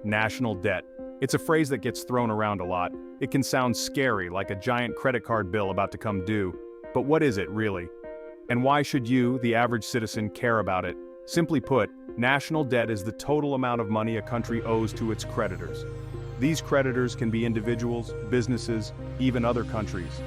National debt. It's a phrase that gets thrown around a lot. It can sound scary, like a giant credit card bill about to come due. But what is it, really? And why should you, the average citizen, care about it? Simply put, national debt is the total amount of money a country owes to its creditors. These creditors can be individuals, businesses, even other countries.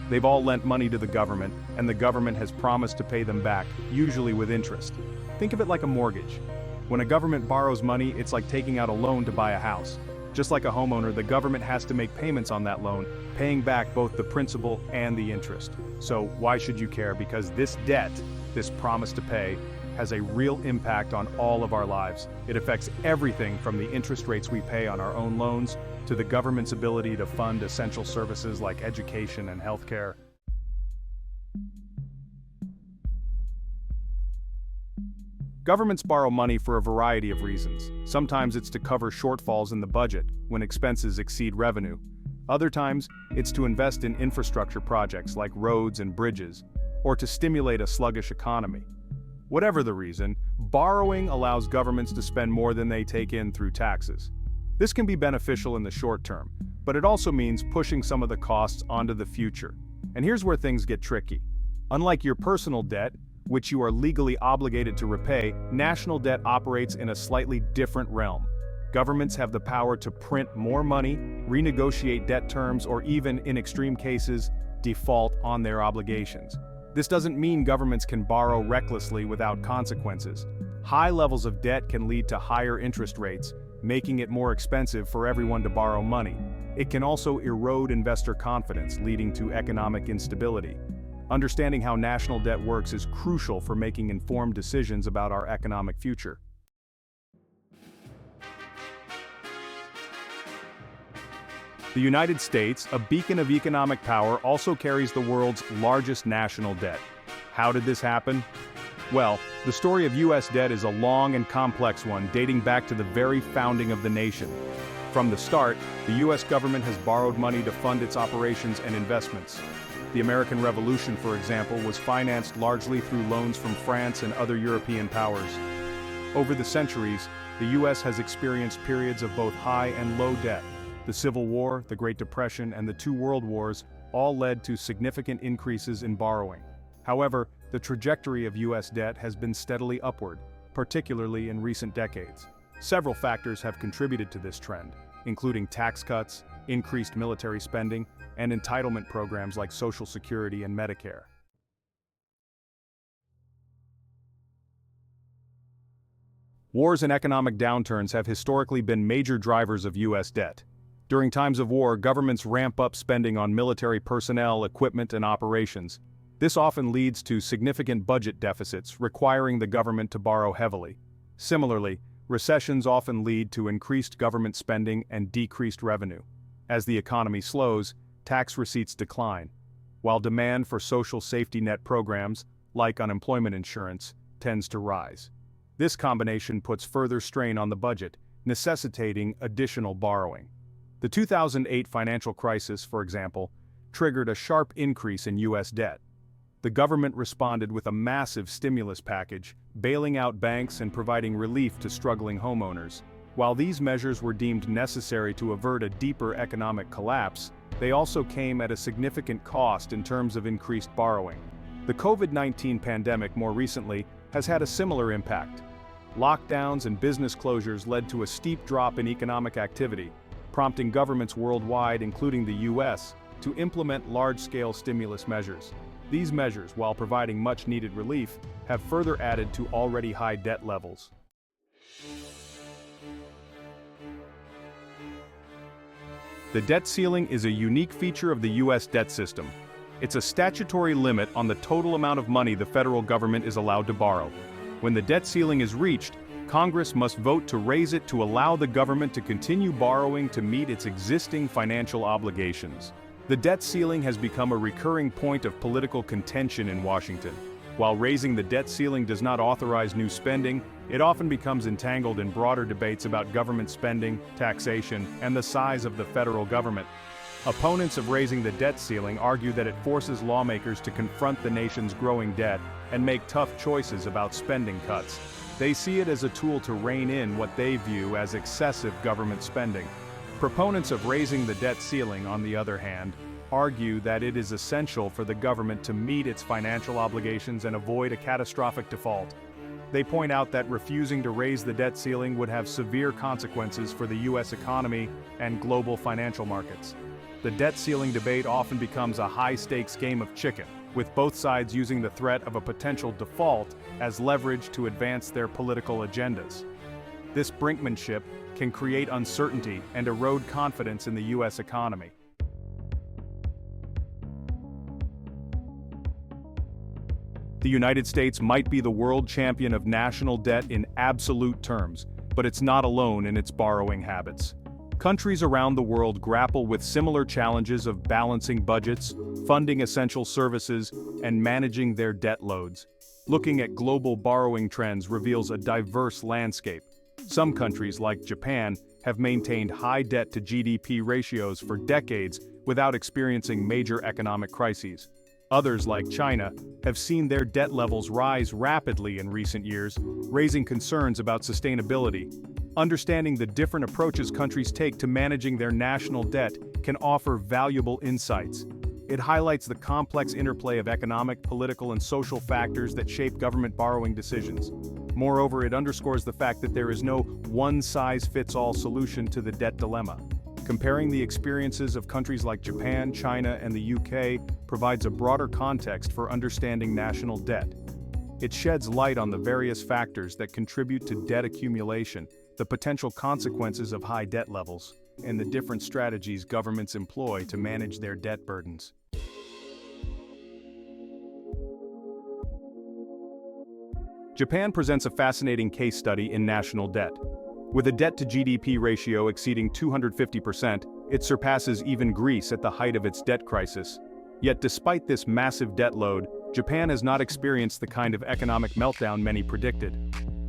They've all lent money to the government, and the government has promised to pay them back, usually with interest. Think of it like a mortgage. When a government borrows money, it's like taking out a loan to buy a house. Just like a homeowner, the government has to make payments on that loan, paying back both the principal and the interest. So why should you care? Because this debt, this promise to pay, has a real impact on all of our lives. It affects everything from the interest rates we pay on our own loans to the government's ability to fund essential services like education and healthcare. Governments borrow money for a variety of reasons. Sometimes it's to cover shortfalls in the budget when expenses exceed revenue. Other times, it's to invest in infrastructure projects like roads and bridges, or to stimulate a sluggish economy. Whatever the reason, borrowing allows governments to spend more than they take in through taxes. This can be beneficial in the short term, but it also means pushing some of the costs onto the future. And here's where things get tricky. Unlike your personal debt, which you are legally obligated to repay, national debt operates in a slightly different realm. Governments have the power to print more money, renegotiate debt terms, or even, in extreme cases, default on their obligations. This doesn't mean governments can borrow recklessly without consequences. High levels of debt can lead to higher interest rates, making it more expensive for everyone to borrow money. It can also erode investor confidence, leading to economic instability. Understanding how national debt works is crucial for making informed decisions about our economic future. The United States, a beacon of economic power, also carries the world's largest national debt. How did this happen? Well, the story of U.S. debt is a long and complex one dating back to the very founding of the nation. From the start, the U.S. government has borrowed money to fund its operations and investments. The American Revolution, for example, was financed largely through loans from France and other European powers. Over the centuries, the U.S. has experienced periods of both high and low debt. The Civil War, the Great Depression, and the two World Wars all led to significant increases in borrowing. However, the trajectory of U.S. debt has been steadily upward, particularly in recent decades. Several factors have contributed to this trend, including tax cuts, increased military spending, and entitlement programs like Social Security and Medicare. Wars and economic downturns have historically been major drivers of U.S. debt. During times of war, governments ramp up spending on military personnel, equipment, and operations. This often leads to significant budget deficits, requiring the government to borrow heavily. Similarly, recessions often lead to increased government spending and decreased revenue. As the economy slows, tax receipts decline, while demand for social safety net programs, like unemployment insurance, tends to rise. This combination puts further strain on the budget, necessitating additional borrowing. The 2008 financial crisis, for example, triggered a sharp increase in U.S. debt. The government responded with a massive stimulus package, bailing out banks and providing relief to struggling homeowners. While these measures were deemed necessary to avert a deeper economic collapse, they also came at a significant cost in terms of increased borrowing. The COVID-19 pandemic, more recently, has had a similar impact. Lockdowns and business closures led to a steep drop in economic activity, prompting governments worldwide, including the U.S., to implement large-scale stimulus measures. These measures, while providing much-needed relief, have further added to already high debt levels. The debt ceiling is a unique feature of the U.S. debt system. It's a statutory limit on the total amount of money the federal government is allowed to borrow. When the debt ceiling is reached, Congress must vote to raise it to allow the government to continue borrowing to meet its existing financial obligations. The debt ceiling has become a recurring point of political contention in Washington. While raising the debt ceiling does not authorize new spending, it often becomes entangled in broader debates about government spending, taxation, and the size of the federal government. Opponents of raising the debt ceiling argue that it forces lawmakers to confront the nation's growing debt and make tough choices about spending cuts. They see it as a tool to rein in what they view as excessive government spending. Proponents of raising the debt ceiling, on the other hand, argue that it is essential for the government to meet its financial obligations and avoid a catastrophic default. They point out that refusing to raise the debt ceiling would have severe consequences for the U.S. economy and global financial markets. The debt ceiling debate often becomes a high-stakes game of chicken, with both sides using the threat of a potential default as leverage to advance their political agendas. This brinkmanship can create uncertainty and erode confidence in the U.S. economy. The United States might be the world champion of national debt in absolute terms, but it's not alone in its borrowing habits. Countries around the world grapple with similar challenges of balancing budgets, funding essential services, and managing their debt loads. Looking at global borrowing trends reveals a diverse landscape. Some countries, like Japan, have maintained high debt-to-GDP ratios for decades without experiencing major economic crises. Others, like China, have seen their debt levels rise rapidly in recent years, raising concerns about sustainability. Understanding the different approaches countries take to managing their national debt can offer valuable insights. It highlights the complex interplay of economic, political, and social factors that shape government borrowing decisions. Moreover, it underscores the fact that there is no one-size-fits-all solution to the debt dilemma. Comparing the experiences of countries like Japan, China, and the UK provides a broader context for understanding national debt. It sheds light on the various factors that contribute to debt accumulation, the potential consequences of high debt levels, and the different strategies governments employ to manage their debt burdens. Japan presents a fascinating case study in national debt. With a debt-to-GDP ratio exceeding 250%, it surpasses even Greece at the height of its debt crisis. Yet despite this massive debt load, Japan has not experienced the kind of economic meltdown many predicted.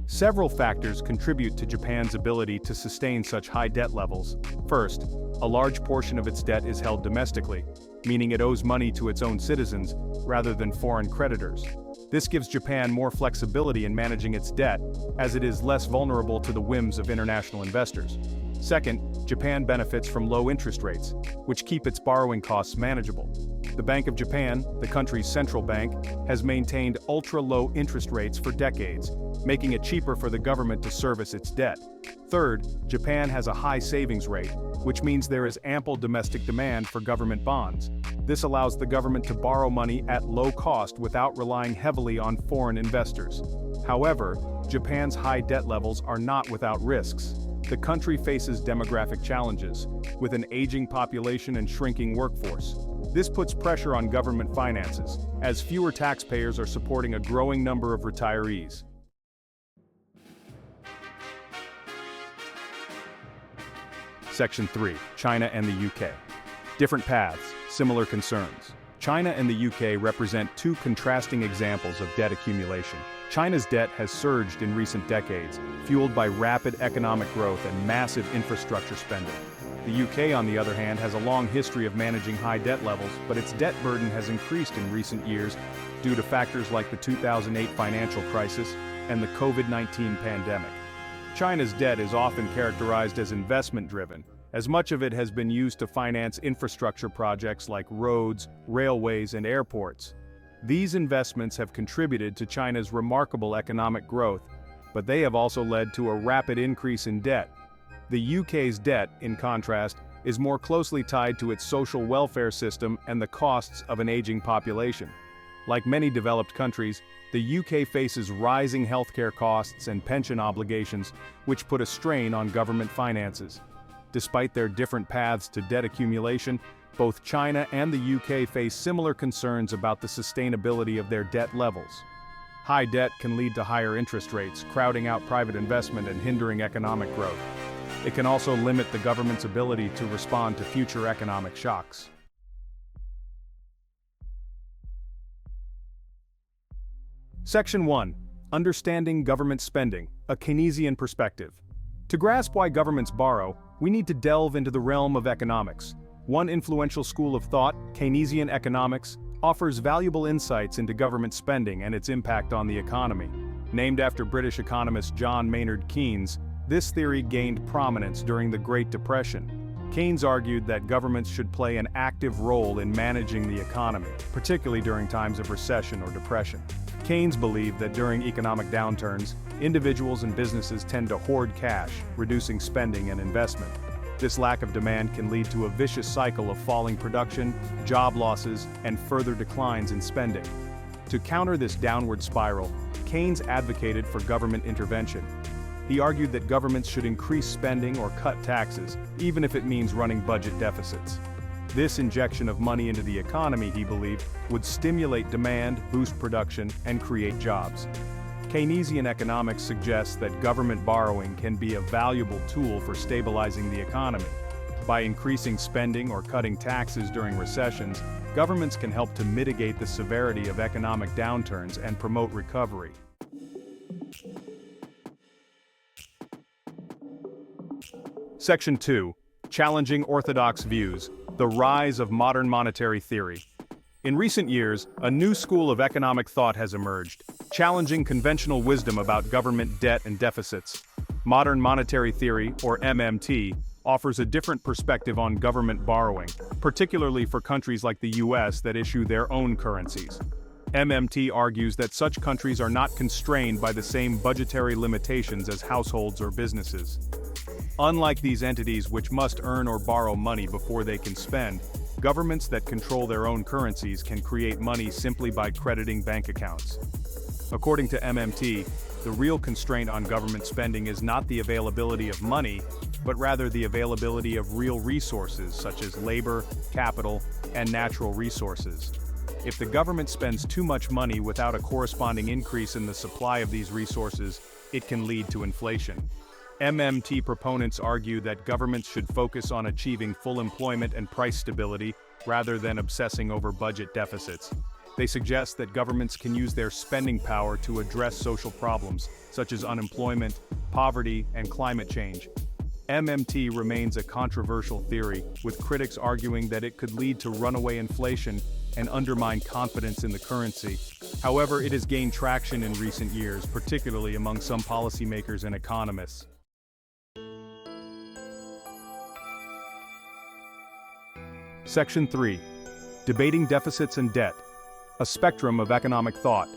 Several factors contribute to Japan's ability to sustain such high debt levels. First, a large portion of its debt is held domestically, meaning it owes money to its own citizens rather than foreign creditors. This gives Japan more flexibility in managing its debt, as it is less vulnerable to the whims of international investors. Second, Japan benefits from low interest rates, which keep its borrowing costs manageable. The Bank of Japan, the country's central bank, has maintained ultra-low interest rates for decades, making it cheaper for the government to service its debt. Third, Japan has a high savings rate, which means there is ample domestic demand for government bonds. This allows the government to borrow money at low cost without relying heavily on foreign investors. However, Japan's high debt levels are not without risks. The country faces demographic challenges, with an aging population and shrinking workforce. This puts pressure on government finances, as fewer taxpayers are supporting a growing number of retirees. Section 3. China and the UK. Different paths, similar concerns. China and the UK represent two contrasting examples of debt accumulation. China's debt has surged in recent decades, fueled by rapid economic growth and massive infrastructure spending. The UK, on the other hand, has a long history of managing high debt levels, but its debt burden has increased in recent years due to factors like the 2008 financial crisis and the COVID-19 pandemic. China's debt is often characterized as investment-driven, as much of it has been used to finance infrastructure projects like roads, railways, and airports. These investments have contributed to China's remarkable economic growth, but they have also led to a rapid increase in debt. The UK's debt, in contrast, is more closely tied to its social welfare system and the costs of an aging population. Like many developed countries, the UK faces rising healthcare costs and pension obligations, which put a strain on government finances. Despite their different paths to debt accumulation, both China and the UK face similar concerns about the sustainability of their debt levels. High debt can lead to higher interest rates, crowding out private investment and hindering economic growth. It can also limit the government's ability to respond to future economic shocks. Section 1. Understanding government spending, a Keynesian perspective. To grasp why governments borrow, we need to delve into the realm of economics. One influential school of thought, Keynesian economics, offers valuable insights into government spending and its impact on the economy. Named after British economist John Maynard Keynes, this theory gained prominence during the Great Depression. Keynes argued that governments should play an active role in managing the economy, particularly during times of recession or depression. Keynes believed that during economic downturns, individuals and businesses tend to hoard cash, reducing spending and investment. This lack of demand can lead to a vicious cycle of falling production, job losses, and further declines in spending. To counter this downward spiral, Keynes advocated for government intervention. He argued that governments should increase spending or cut taxes, even if it means running budget deficits. This injection of money into the economy, he believed, would stimulate demand, boost production, and create jobs. Keynesian economics suggests that government borrowing can be a valuable tool for stabilizing the economy. By increasing spending or cutting taxes during recessions, governments can help to mitigate the severity of economic downturns and promote recovery. Section 2. Challenging Orthodox Views: The Rise of Modern Monetary Theory. In recent years, a new school of economic thought has emerged, challenging conventional wisdom about government debt and deficits. Modern monetary theory, or MMT, offers a different perspective on government borrowing, particularly for countries like the US that issue their own currencies. MMT argues that such countries are not constrained by the same budgetary limitations as households or businesses. Unlike these entities which must earn or borrow money before they can spend, governments that control their own currencies can create money simply by crediting bank accounts. According to MMT, the real constraint on government spending is not the availability of money, but rather the availability of real resources such as labor, capital, and natural resources. If the government spends too much money without a corresponding increase in the supply of these resources, it can lead to inflation. MMT proponents argue that governments should focus on achieving full employment and price stability rather than obsessing over budget deficits. They suggest that governments can use their spending power to address social problems, such as unemployment, poverty, and climate change. MMT remains a controversial theory, with critics arguing that it could lead to runaway inflation and undermine confidence in the currency. However, it has gained traction in recent years, particularly among some policymakers and economists. Section 3. Debating Deficits and Debt: A Spectrum of Economic Thought.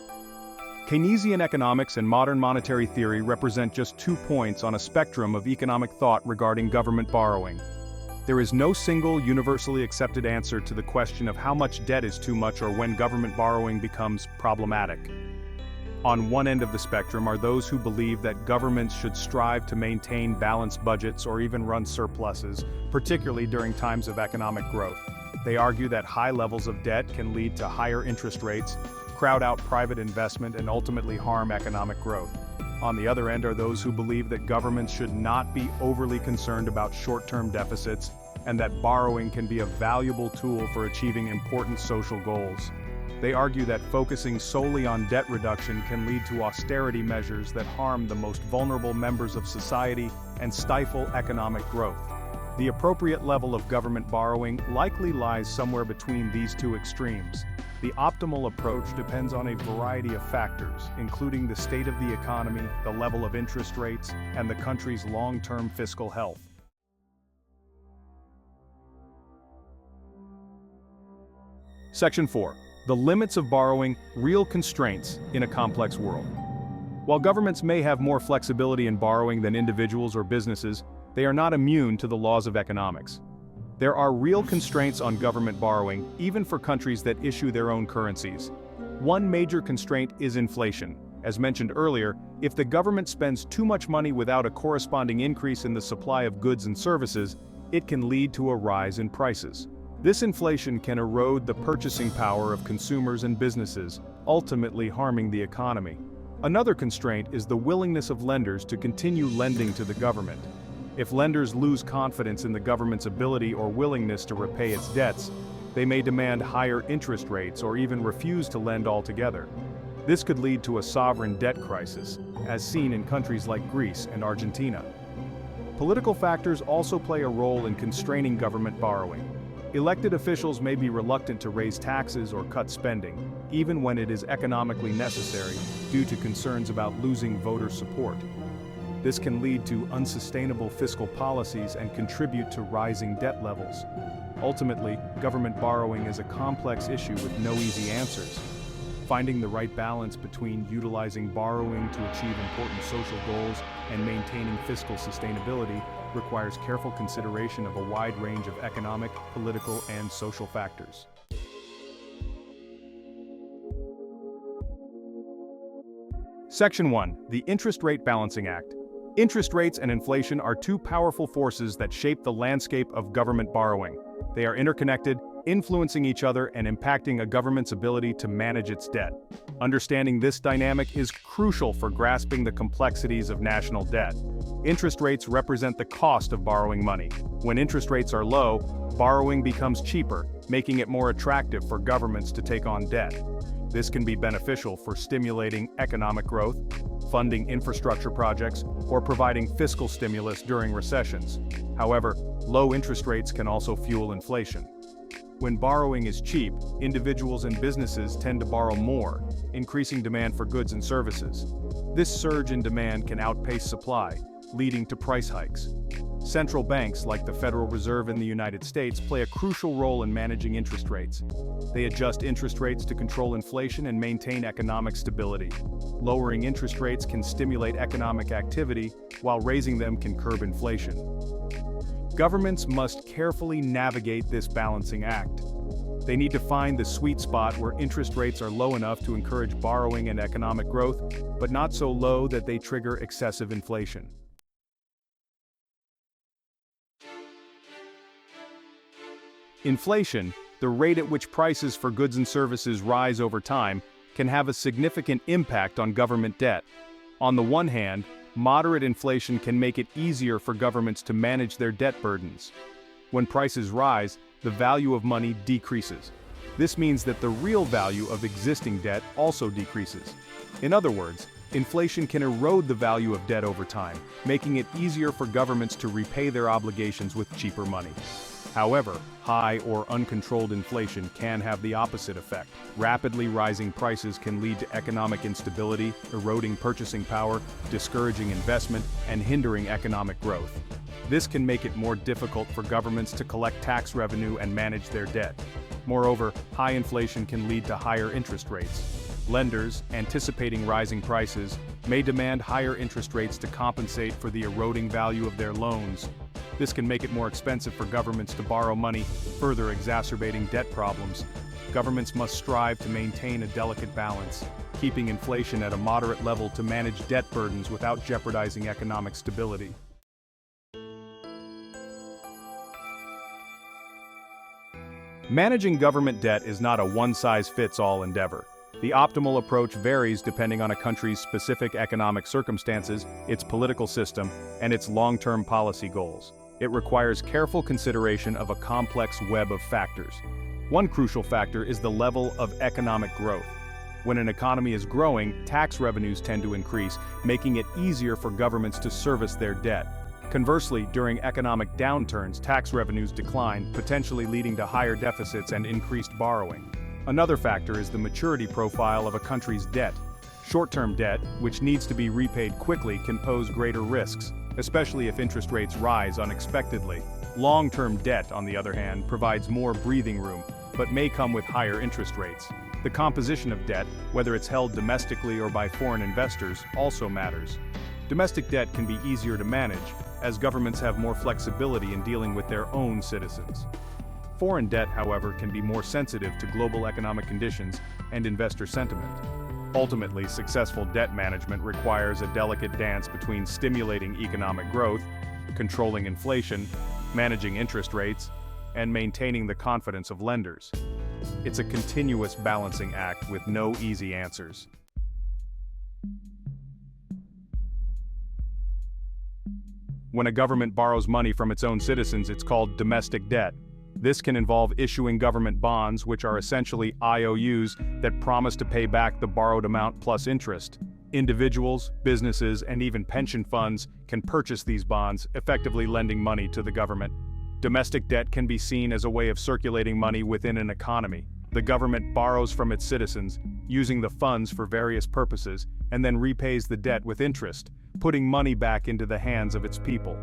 Keynesian economics and modern monetary theory represent just 2 points on a spectrum of economic thought regarding government borrowing. There is no single, universally accepted answer to the question of how much debt is too much or when government borrowing becomes problematic. On one end of the spectrum are those who believe that governments should strive to maintain balanced budgets or even run surpluses, particularly during times of economic growth. They argue that high levels of debt can lead to higher interest rates, crowd out private investment, and ultimately harm economic growth. On the other end are those who believe that governments should not be overly concerned about short-term deficits and that borrowing can be a valuable tool for achieving important social goals. They argue that focusing solely on debt reduction can lead to austerity measures that harm the most vulnerable members of society and stifle economic growth. The appropriate level of government borrowing likely lies somewhere between these two extremes. The optimal approach depends on a variety of factors, including the state of the economy, the level of interest rates, and the country's long-term fiscal health. Section 4. The Limits of Borrowing: Real Constraints in a Complex World. While governments may have more flexibility in borrowing than individuals or businesses, they are not immune to the laws of economics. There are real constraints on government borrowing, even for countries that issue their own currencies. One major constraint is inflation. As mentioned earlier, if the government spends too much money without a corresponding increase in the supply of goods and services, it can lead to a rise in prices. This inflation can erode the purchasing power of consumers and businesses, ultimately harming the economy. Another constraint is the willingness of lenders to continue lending to the government. If lenders lose confidence in the government's ability or willingness to repay its debts, they may demand higher interest rates or even refuse to lend altogether. This could lead to a sovereign debt crisis, as seen in countries like Greece and Argentina. Political factors also play a role in constraining government borrowing. Elected officials may be reluctant to raise taxes or cut spending, even when it is economically necessary, due to concerns about losing voter support. This can lead to unsustainable fiscal policies and contribute to rising debt levels. Ultimately, government borrowing is a complex issue with no easy answers. Finding the right balance between utilizing borrowing to achieve important social goals and maintaining fiscal sustainability requires careful consideration of a wide range of economic, political, and social factors. Section 1. The Interest Rate Balancing Act. Interest rates and inflation are two powerful forces that shape the landscape of government borrowing. They are interconnected, influencing each other and impacting a government's ability to manage its debt. Understanding this dynamic is crucial for grasping the complexities of national debt. Interest rates represent the cost of borrowing money. When interest rates are low, borrowing becomes cheaper, making it more attractive for governments to take on debt. This can be beneficial for stimulating economic growth, funding infrastructure projects, or providing fiscal stimulus during recessions. However, low interest rates can also fuel inflation. When borrowing is cheap, individuals and businesses tend to borrow more, increasing demand for goods and services. This surge in demand can outpace supply, leading to price hikes. Central banks, like the Federal Reserve in the United States, play a crucial role in managing interest rates. They adjust interest rates to control inflation and maintain economic stability. Lowering interest rates can stimulate economic activity, while raising them can curb inflation. Governments must carefully navigate this balancing act. They need to find the sweet spot where interest rates are low enough to encourage borrowing and economic growth, but not so low that they trigger excessive inflation. Inflation, the rate at which prices for goods and services rise over time, can have a significant impact on government debt. On the one hand, moderate inflation can make it easier for governments to manage their debt burdens. When prices rise, the value of money decreases. This means that the real value of existing debt also decreases. In other words, inflation can erode the value of debt over time, making it easier for governments to repay their obligations with cheaper money. However, high or uncontrolled inflation can have the opposite effect. Rapidly rising prices can lead to economic instability, eroding purchasing power, discouraging investment, and hindering economic growth. This can make it more difficult for governments to collect tax revenue and manage their debt. Moreover, high inflation can lead to higher interest rates. Lenders, anticipating rising prices, may demand higher interest rates to compensate for the eroding value of their loans. This can make it more expensive for governments to borrow money, further exacerbating debt problems. Governments must strive to maintain a delicate balance, keeping inflation at a moderate level to manage debt burdens without jeopardizing economic stability. Managing government debt is not a one-size-fits-all endeavor. The optimal approach varies depending on a country's specific economic circumstances, its political system, and its long-term policy goals. It requires careful consideration of a complex web of factors. One crucial factor is the level of economic growth. When an economy is growing, tax revenues tend to increase, making it easier for governments to service their debt. Conversely, during economic downturns, tax revenues decline, potentially leading to higher deficits and increased borrowing. Another factor is the maturity profile of a country's debt. Short-term debt, which needs to be repaid quickly, can pose greater risks, especially if interest rates rise unexpectedly. Long-term debt, on the other hand, provides more breathing room, but may come with higher interest rates. The composition of debt, whether it's held domestically or by foreign investors, also matters. Domestic debt can be easier to manage, as governments have more flexibility in dealing with their own citizens. Foreign debt, however, can be more sensitive to global economic conditions and investor sentiment. Ultimately, successful debt management requires a delicate dance between stimulating economic growth, controlling inflation, managing interest rates, and maintaining the confidence of lenders. It's a continuous balancing act with no easy answers. When a government borrows money from its own citizens, it's called domestic debt. This can involve issuing government bonds, which are essentially IOUs that promise to pay back the borrowed amount plus interest. Individuals, businesses, and even pension funds can purchase these bonds, effectively lending money to the government. Domestic debt can be seen as a way of circulating money within an economy. The government borrows from its citizens, using the funds for various purposes, and then repays the debt with interest, putting money back into the hands of its people.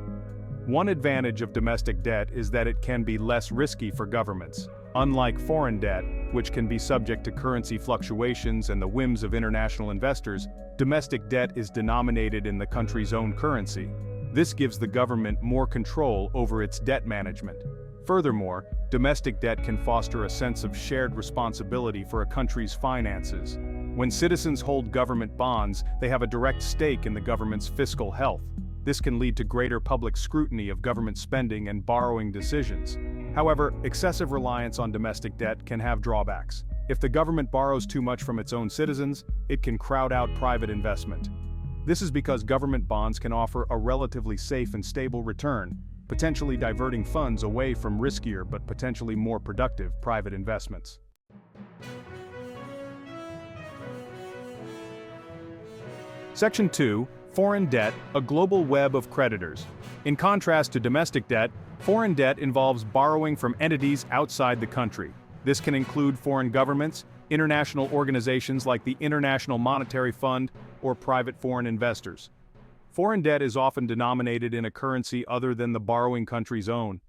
One advantage of domestic debt is that it can be less risky for governments. Unlike foreign debt, which can be subject to currency fluctuations and the whims of international investors, domestic debt is denominated in the country's own currency. This gives the government more control over its debt management. Furthermore, domestic debt can foster a sense of shared responsibility for a country's finances. When citizens hold government bonds, they have a direct stake in the government's fiscal health. This can lead to greater public scrutiny of government spending and borrowing decisions. However, excessive reliance on domestic debt can have drawbacks. If the government borrows too much from its own citizens, it can crowd out private investment. This is because government bonds can offer a relatively safe and stable return, potentially diverting funds away from riskier but potentially more productive private investments. Section 2. Foreign debt, a global web of creditors. In contrast to domestic debt, foreign debt involves borrowing from entities outside the country. This can include foreign governments, international organizations like the International Monetary Fund, or private foreign investors. Foreign debt is often denominated in a currency other than the borrowing country's own.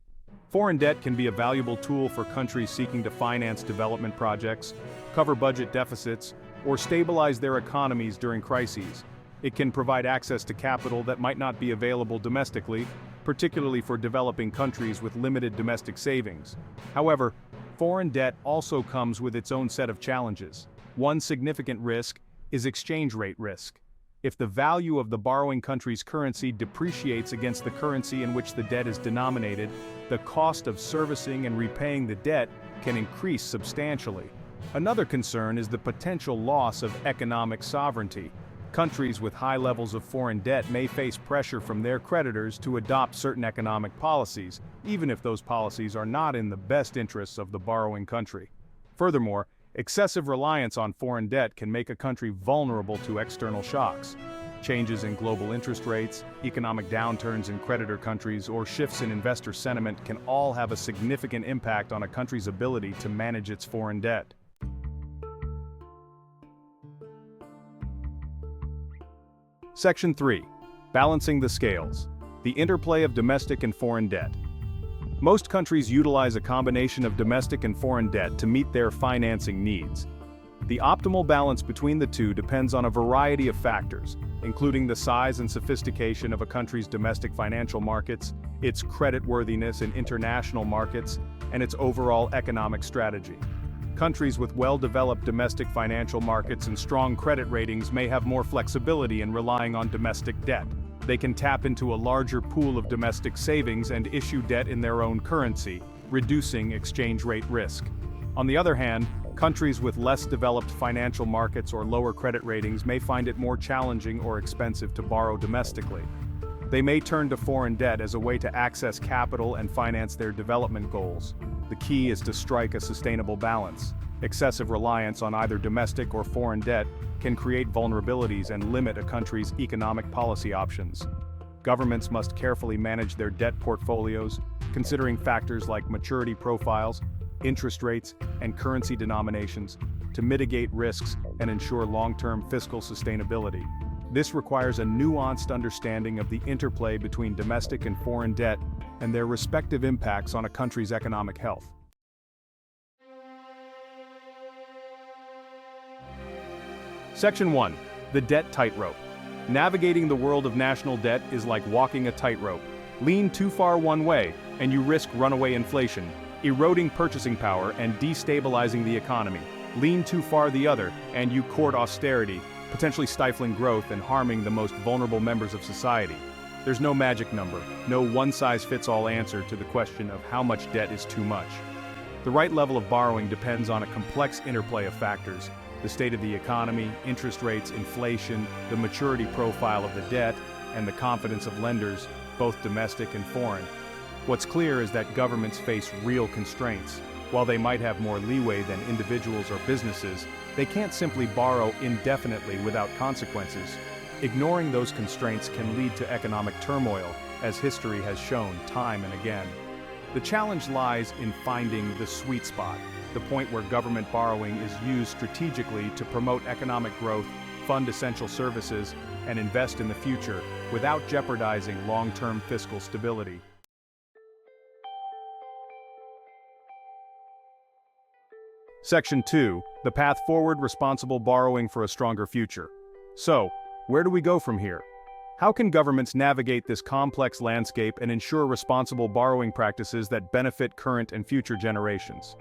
Foreign debt can be a valuable tool for countries seeking to finance development projects, cover budget deficits, or stabilize their economies during crises. It can provide access to capital that might not be available domestically, particularly for developing countries with limited domestic savings. However, foreign debt also comes with its own set of challenges. One significant risk is exchange rate risk. If the value of the borrowing country's currency depreciates against the currency in which the debt is denominated, the cost of servicing and repaying the debt can increase substantially. Another concern is the potential loss of economic sovereignty. Countries with high levels of foreign debt may face pressure from their creditors to adopt certain economic policies, even if those policies are not in the best interests of the borrowing country. Furthermore, excessive reliance on foreign debt can make a country vulnerable to external shocks. Changes in global interest rates, economic downturns in creditor countries, or shifts in investor sentiment can all have a significant impact on a country's ability to manage its foreign debt. Section 3. Balancing the scales. The interplay of domestic and foreign debt. Most countries utilize a combination of domestic and foreign debt to meet their financing needs. The optimal balance between the two depends on a variety of factors, including the size and sophistication of a country's domestic financial markets, its creditworthiness in international markets, and its overall economic strategy. Countries with well-developed domestic financial markets and strong credit ratings may have more flexibility in relying on domestic debt. They can tap into a larger pool of domestic savings and issue debt in their own currency, reducing exchange rate risk. On the other hand, countries with less developed financial markets or lower credit ratings may find it more challenging or expensive to borrow domestically. They may turn to foreign debt as a way to access capital and finance their development goals. The key is to strike a sustainable balance. Excessive reliance on either domestic or foreign debt can create vulnerabilities and limit a country's economic policy options. Governments must carefully manage their debt portfolios, considering factors like maturity profiles, interest rates, and currency denominations, to mitigate risks and ensure long-term fiscal sustainability. This requires a nuanced understanding of the interplay between domestic and foreign debt and their respective impacts on a country's economic health. Section 1. The Debt Tightrope. Navigating the world of national debt is like walking a tightrope. Lean too far one way, and you risk runaway inflation, eroding purchasing power and destabilizing the economy. Lean too far the other, and you court austerity, potentially stifling growth and harming the most vulnerable members of society. There's no magic number, no one-size-fits-all answer to the question of how much debt is too much. The right level of borrowing depends on a complex interplay of factors: the state of the economy, interest rates, inflation, the maturity profile of the debt, and the confidence of lenders, both domestic and foreign. What's clear is that governments face real constraints. While they might have more leeway than individuals or businesses, they can't simply borrow indefinitely without consequences. Ignoring those constraints can lead to economic turmoil, as history has shown time and again. The challenge lies in finding the sweet spot, the point where government borrowing is used strategically to promote economic growth, fund essential services, and invest in the future without jeopardizing long-term fiscal stability. Section 2. The path forward: responsible borrowing for a stronger future. So, where do we go from here? How can governments navigate this complex landscape and ensure responsible borrowing practices that benefit current and future generations?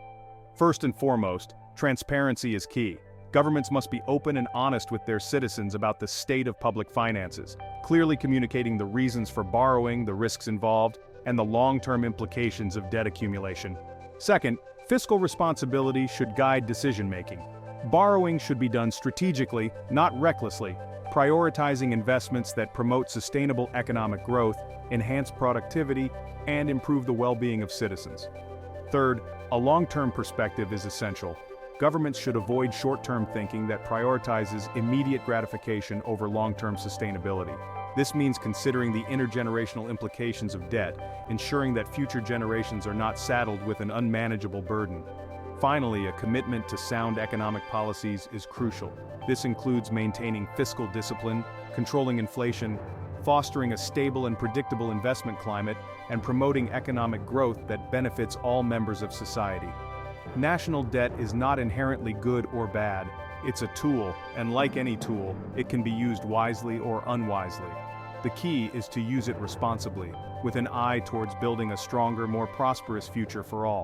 First and foremost, transparency is key. Governments must be open and honest with their citizens about the state of public finances, clearly communicating the reasons for borrowing, the risks involved, and the long-term implications of debt accumulation. Second, fiscal responsibility should guide decision-making. Borrowing should be done strategically, not recklessly, prioritizing investments that promote sustainable economic growth, enhance productivity, and improve the well-being of citizens. Third, a long-term perspective is essential. Governments should avoid short-term thinking that prioritizes immediate gratification over long-term sustainability. This means considering the intergenerational implications of debt, ensuring that future generations are not saddled with an unmanageable burden. Finally, a commitment to sound economic policies is crucial. This includes maintaining fiscal discipline, controlling inflation, fostering a stable and predictable investment climate, and promoting economic growth that benefits all members of society. National debt is not inherently good or bad. It's a tool, and like any tool, it can be used wisely or unwisely. The key is to use it responsibly, with an eye towards building a stronger, more prosperous future for all.